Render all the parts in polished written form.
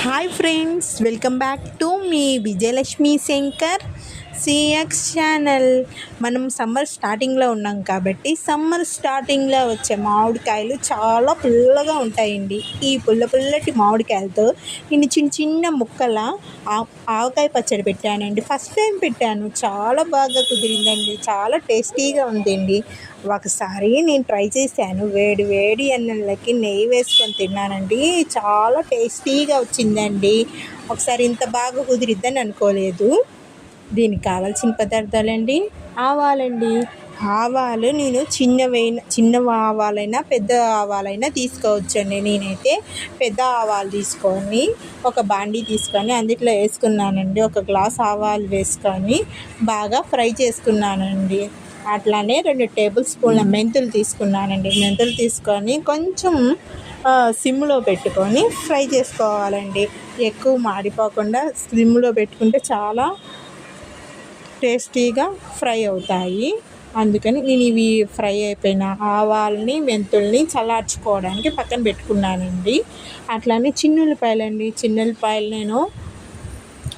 Hi friends, welcome back to me Vijayalakshmi Shankar CX channel. మనం summer స్టార్టింగ్లో ఉన్నాం కాబట్టి సమ్మర్ స్టార్టింగ్లో వచ్చే మామిడికాయలు చాలా పుల్లగా ఉంటాయండి. ఈ పుల్లటి మామిడికాయలతో నేను చిన్న చిన్న ముక్కల ఆవకాయ పచ్చడి పెట్టానండి. ఫస్ట్ టైం పెట్టాను, చాలా బాగా కుదిరిందండి, చాలా టేస్టీగా ఉందండి. ఒకసారి నేను ట్రై చేశాను, వేడి వేడి అన్నంలోకి నెయ్యి వేసుకొని తిన్నానండి. చాలా టేస్టీగా వచ్చిందండి. ఒకసారి ఇంత బాగా కుదిరిద్దని అనుకోలేదు. దీనికి కావాల్సిన పదార్థాలండి: ఆవాలండి. ఆవాలు నేను చిన్న ఆవాలైనా పెద్ద ఆవాలైనా తీసుకోవచ్చండి. నేనైతే పెద్ద ఆవాలు తీసుకొని ఒక బాండీ తీసుకొని అందులో వేసుకున్నానండి. ఒక గ్లాస్ ఆవాలు వేసుకొని బాగా ఫ్రై చేసుకున్నానండి. అట్లానే 2 టేబుల్ స్పూన్ల మెంతులు తీసుకున్నానండి. మెంతులు తీసుకొని కొంచెం సిమ్లో పెట్టుకొని ఫ్రై చేసుకోవాలండి. ఎక్కువ మాడిపోకుండా సిమ్లో పెట్టుకుంటే చాలా టేస్టీగా ఫ్రై అవుతాయి. అందుకని నేను ఇవి ఫ్రై అయిపోయిన ఆవాలని మెంతుల్ని చల్లార్చుకోవడానికి పక్కన పెట్టుకున్నానండి. అట్లానే చిన్నుల్లిపాయలు నేను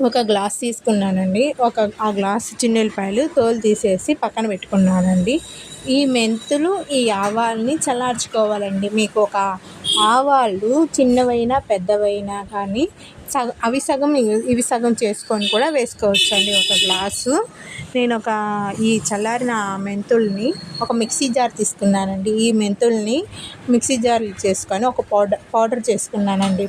ఒక గ్లాస్ తీసుకున్నానండి. ఆ గ్లాస్ చిన్నుల్లిపాయలు తోలు తీసేసి పక్కన పెట్టుకున్నానండి. ఈ మెంతులు ఈ ఆవాలని చల్లార్చుకోవాలండి. మీకు ఒక ఆవాలు చిన్నవైనా పెద్దవైనా కానీ అవి సగం ఇవి సగం చేసుకొని కూడా వేసుకోవచ్చండి. ఒక గ్లాసు నేను ఈ చల్లారిన మెంతుల్ని ఒక మిక్సీ జార్ తీసుకున్నానండి. ఈ మెంతుల్ని మిక్సీ జార్ చేసుకొని ఒక పౌడర్ చేసుకున్నానండి.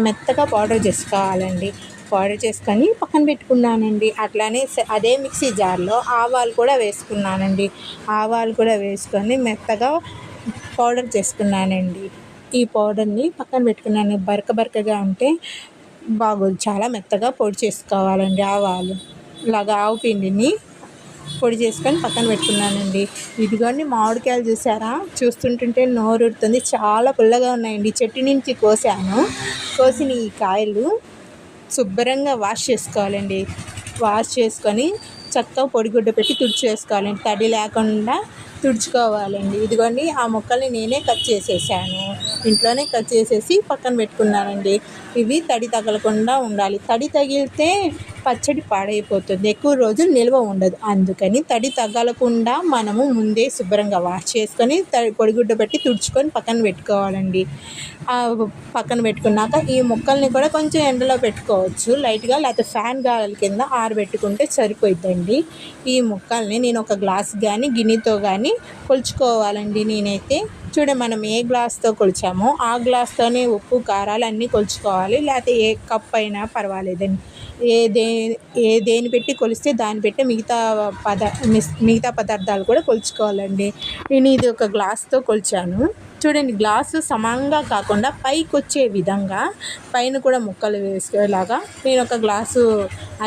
మెత్తగా పౌడర్ చేసుకోవాలండి. పౌడర్ చేసుకొని పక్కన పెట్టుకున్నానండి. అట్లానే అదే మిక్సీ జార్లో ఆవాలు కూడా వేసుకున్నానండి. ఆవాలు కూడా వేసుకొని మెత్తగా పౌడర్ చేసుకున్నానండి. ఈ పౌడర్ని పక్కన పెట్టుకున్నాను. బరకగా ఉంటే బాగోదు, చాలా మెత్తగా పొడి చేసుకోవాలండి. ఆవు పిండిని పొడి చేసుకొని పక్కన పెట్టుకున్నానండి. ఇదిగోండి మామిడికాయలు చూసారా, చూస్తుంటుంటే నోరుడుతుంది. చాలా పుల్లగా ఉన్నాయండి. చెట్టు నుంచి కోసిన ఈ కాయలు శుభ్రంగా వాష్ చేసుకోవాలండి. వాష్ చేసుకొని చక్కగా పొడిగుడ్డ పెట్టి తుడిచేసుకోవాలండి. తడి లేకుండా తుడుచుకోవాలండి. ఇదిగోండి ఆ ముక్కల్ని నేనే కట్ చేసేసాను. ఇంట్లోనే కట్ చేసేసి పక్కన పెట్టుకున్నానండి. ఇవి తడి తగలకుండా ఉండాలి. తడి తగిలితే పచ్చడి పాడైపోతుంది, ఎక్కువ రోజులు నిల్వ ఉండదు. అందుకని తడి తగలకుండా మనము ముందే శుభ్రంగా వాష్ చేసుకొని పొడిగుడ్డ పెట్టి తుడుచుకొని పక్కన పెట్టుకోవాలండి. పక్కన పెట్టుకున్నాక ఈ ముక్కల్ని కూడా కొంచెం ఎండలో పెట్టుకోవచ్చు లైట్గా, లేకపోతే ఫ్యాన్ గాలి కింద ఆరబెట్టుకుంటే సరిపోయిద్దండి. ఈ ముక్కల్ని నేను ఒక గ్లాస్ కానీ గిన్నెతో కానీ కొలుచుకోవాలండి. నేనైతే మనం ఏ గ్లాస్తో కొలిచామో ఆ గ్లాస్తోనే ఉప్పు కారాలు అన్నీ కొలుచుకోవాలి. లేకపోతే ఏ కప్ అయినా పర్వాలేదండి. దేని పెట్టి కొలిస్తే దాన్ని పెట్టి మిగతా పదార్థాలు కూడా కొలుచుకోవాలండి. నేను ఇది ఒక గ్లాస్తో కొలిచాను. చూడండి, గ్లాసు సమానంగా కాకుండా పైకి వచ్చే విధంగా పైన కూడా ముక్కలు వేసుకునేలాగా నేను ఒక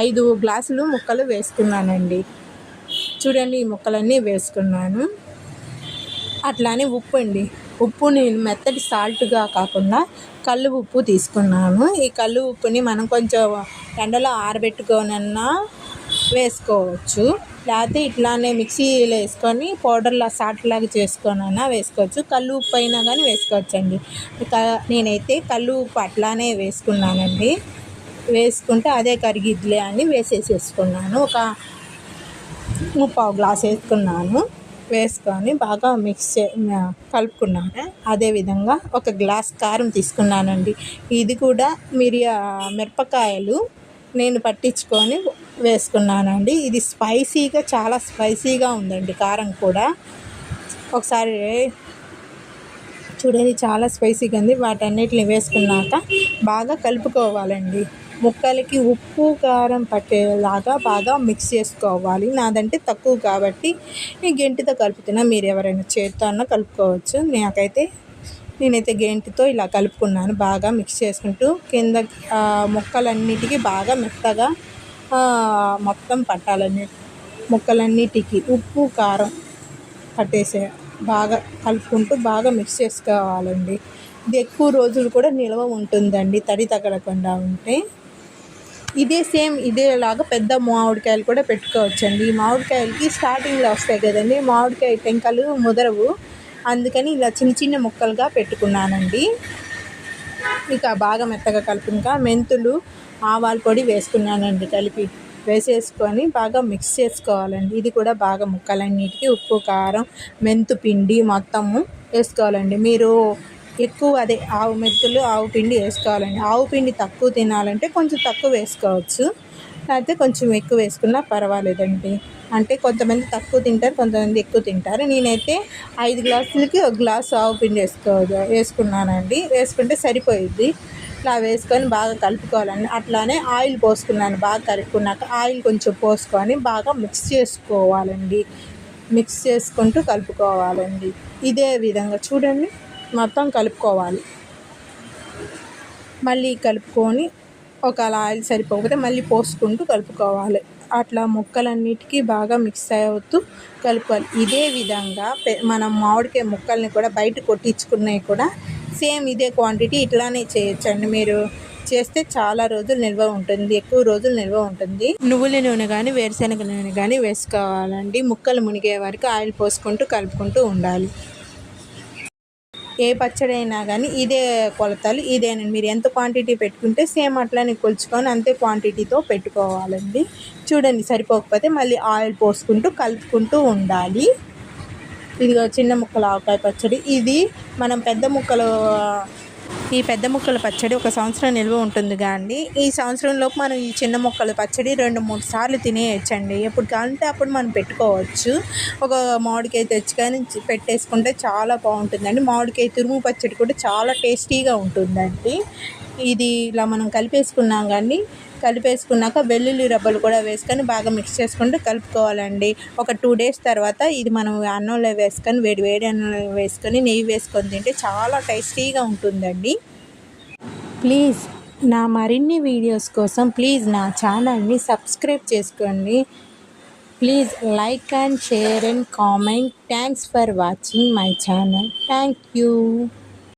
5 గ్లాసులు ముక్కలు వేసుకున్నానండి. చూడండి, ఈ ముక్కలన్నీ వేసుకున్నాను. అట్లానే ఉప్పు నేను మెత్తటి సాల్ట్గా కాకుండా కల్లు ఉప్పు తీసుకున్నాను. ఈ కల్లు ఉప్పుని మనం కొంచెం ఎండలో ఆరబెట్టుకోనన్నా వేసుకోవచ్చు, లేకపోతే ఇట్లానే మిక్సీలో వేసుకొని పౌడర్లా సాల్ట్లాగా చేసుకొనైనా వేసుకోవచ్చు. కల్లు ఉప్పు అయినా కానీ వేసుకోవచ్చండి. నేనైతే కల్లు ఉప్పు అట్లానే వేసుకున్నానండి. వేసుకుంటే అదే కరిగిద్దిలే అని వేసేసుకున్నాను. ఒక 3/4 గ్లాస్ వేసుకున్నాను. వేసుకొని బాగా కలుపుకున్నాను. అదేవిధంగా ఒక గ్లాస్ కారం తీసుకున్నానండి. ఇది కూడా మిరపకాయలు నేను పట్టించుకొని వేసుకున్నానండి. ఇది చాలా స్పైసీగా ఉందండి. కారం కూడా ఒకసారి చూడండి, చాలా స్పైసీగా ఉంది. వాటన్నిటిని వేసుకున్నాక బాగా కలుపుకోవాలండి. ముక్కలకి ఉప్పు కారం పట్టేలాగా బాగా మిక్స్ చేసుకోవాలి. నాదంటే తక్కువ కాబట్టి నేను గెంటితో కలుపుతున్నా. మీరు ఎవరైనా చేతితో అన్నా కలుపుకోవచ్చు. నేనైతే గెంటితో ఇలా కలుపుకున్నాను. బాగా మిక్స్ చేసుకుంటూ కింద ముక్కలన్నిటికీ బాగా మెత్తగా మొత్తం పట్టాలని, ముక్కలన్నిటికీ ఉప్పు కారం పట్టేసే బాగా కలుపుకుంటూ బాగా మిక్స్ చేసుకోవాలండి. ఇది ఎక్కువ రోజులు కూడా నిల్వ ఉంటుందండి, తడి తగలకుండా ఉంటే. ఇదేలాగా పెద్ద మామిడికాయలు కూడా పెట్టుకోవచ్చండి. ఈ మామిడికాయలకి స్టార్టింగ్లో వస్తాయి కదండి, మామిడికాయ టెంకలు ముదరవు. అందుకని ఇలా చిన్న చిన్న ముక్కలుగా పెట్టుకున్నానండి. ఇక బాగా మెత్తగా కలిపినాక మెంతులు ఆవాల పొడి వేసుకున్నానండి. కలిపి వేసేసుకొని బాగా మిక్స్ చేసుకోవాలండి. ఇది కూడా బాగా ముక్కలన్నిటికీ ఉప్పు, కారం, మెంతు పిండి మొత్తము వేసుకోవాలండి. మీరు ఎక్కువ అదే ఆవు మెంతులు, ఆవు పిండి వేసుకోవాలండి. ఆవు పిండి తక్కువ తినాలంటే కొంచెం తక్కువ వేసుకోవచ్చు, లేకపోతే కొంచెం ఎక్కువ వేసుకున్నా పర్వాలేదండి. అంటే కొంతమంది తక్కువ తింటారు, కొంతమంది ఎక్కువ తింటారు. నేనైతే 5 గ్లాసులకి 1 గ్లాసు ఆవు పిండి వేసుకున్నానండి. వేసుకుంటే సరిపోయిద్ది. ఇట్లా వేసుకొని బాగా కలుపుకోవాలండి. అట్లానే ఆయిల్ పోసుకున్నాను. బాగా కలుపుకున్నాక ఆయిల్ కొంచెం పోసుకొని బాగా మిక్స్ చేసుకోవాలండి. మిక్స్ చేసుకుంటూ కలుపుకోవాలండి. ఇదే విధంగా చూడండి మొత్తం కలుపుకోవాలి. మళ్ళీ కలుపుకొని ఒకవేళ ఆయిల్ సరిపోకపోతే మళ్ళీ పోసుకుంటూ కలుపుకోవాలి. అట్లా ముక్కలన్నిటికీ బాగా మిక్స్ అవుతూ కలుపుకోవాలి. ఇదే విధంగా మనం మామిడికాయ ముక్కల్ని కూడా బయట కొట్టించుకున్నవి కూడా సేమ్ ఇదే క్వాంటిటీ ఇట్లానే చేయొచ్చండి. మీరు చేస్తే చాలా రోజులు నిల్వ ఉంటుంది, ఎక్కువ రోజులు నిల్వ ఉంటుంది. నువ్వుల నూనె కానీ వేరుశనగ నూనె కానీ వేసుకోవాలండి. ముక్కలు మునిగే వరకు ఆయిల్ పోసుకుంటూ కలుపుకుంటూ ఉండాలి. ఏ పచ్చడి అయినా కానీ ఇదే కొలతలు ఇదేనండి. మీరు ఎంత క్వాంటిటీ పెట్టుకుంటే సేమ్ అట్లానే కొలుచుకొని అంతే క్వాంటిటీతో పెట్టుకోవాలండి. చూడండి సరిపోకపోతే మళ్ళీ ఆయిల్ పోసుకుంటూ కలుపుకుంటూ ఉండాలి. ఇదిగో చిన్న ముక్కల ఆవకాయ పచ్చడి. ఇది మనం ఈ పెద్ద ముక్కల పచ్చడి 1 సంవత్సరం నిల్వ ఉంటుందిగా అండి. ఈ సంవత్సరంలోపు మనం ఈ చిన్న ముక్కల పచ్చడి 2-3 సార్లు తినేయచ్చండి. ఎప్పుడు కావాలంటే అప్పుడు మనం పెట్టుకోవచ్చు. ఒక మామిడికాయ తెచ్చుకొని పెట్టేసుకుంటే చాలా బాగుంటుందండి. మామిడికాయ తురుము పచ్చడి కూడా చాలా టేస్టీగా ఉంటుందండి. ఇది ఇలా మనం కలిపేసుకున్నాక వెల్లుల్లి రబ్బలు కూడా వేసుకొని బాగా మిక్స్ చేసుకుంటూ కలుపుకోవాలండి. ఒక 2 డేస్ తర్వాత ఇది మనం అన్నంలో వేసుకొని వేడి అన్నంలో వేసుకొని నెయ్యి వేసుకొని తింటే చాలా టేస్టీగా ఉంటుందండి. ప్లీజ్ నా మరిన్ని వీడియోస్ కోసం ప్లీజ్ నా ఛానల్ని సబ్స్క్రైబ్ చేసుకోండి. Please like and share and comment. Thanks for watching my channel. Thank you.